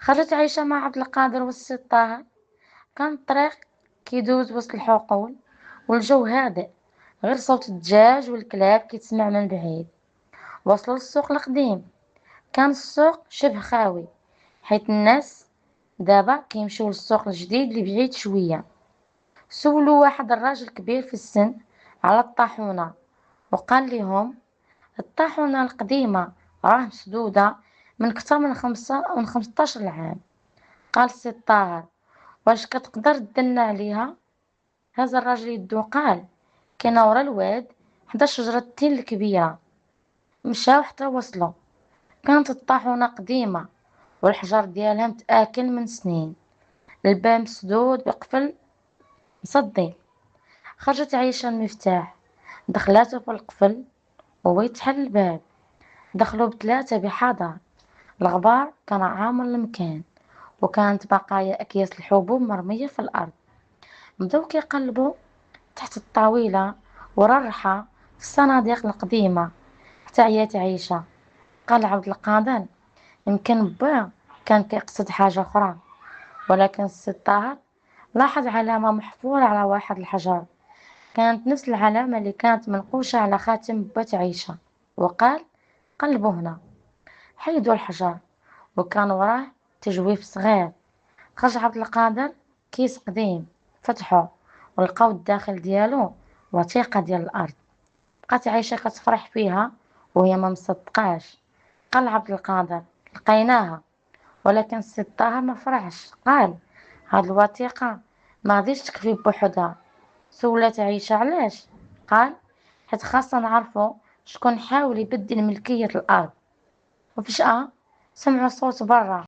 خرجت عايشة مع عبد القادر والسي طاهر. كان الطريق كيدوز وسط الحقول، والجو هادئ، غير صوت الدجاج والكلاب كيتسمع من بعيد. وصلوا للسوق القديم. كان السوق شبه خاوي، حيت الناس دابا كيمشيو للسوق الجديد اللي بعيد شوية. سولو واحد الراجل كبير في السن على الطاحونة، وقال لهم الطاحونة القديمة راه مسدودة من كتر من 15 عام. قال السي طاهر: واش كتقدر تدلنا عليها؟ هز الراجل يدو قال: كاينه ورا الواد حدا شجرة التين الكبيرة. مشاو حتى وصلوا. كانت الطاحونة قديمة والحجر ديالها متآكل من سنين، الباب مسدود بقفل مصدي. خرجت عايشة المفتاح، دخلاتو في القفل وهو يتحل الباب. دخلوا بثلاثة بحذر. الغبار كان عامر المكان، وكانت بقايا أكياس الحبوب مرمية في الأرض. بداو كيقلبوا تحت الطاولة ورا الرحى في الصناديق القديمة حتى عيات عيشة. قال عبد القادر: يمكن با كان كيقصد حاجة أخرى. ولكن السي طاهر لاحظ علامة محفورة على واحد الحجر، كانت نفس العلامة اللي كانت منقوشة على خاتم بات عيشة، وقال: قلبوا هنا. حيدوا الحجر، وكان وراه تجويف صغير. خرج عبد القادر كيس قديم، فتحه ولقاو الداخل ديالو وثيقة ديال الأرض. بقات عايشة كتفرح فيها وهي ما مصدقاش. قال عبد القادر: لقيناها. ولكن السي طاهر ما فرحش. قال: هاد الوثيقة ما غاديش تكفي بوحدها. سولات عايشة: علاش؟ قال: حيت خاصنا نعرفو شكون حاول يبدل ملكية الأرض. وفجأة سمعوا صوت برا.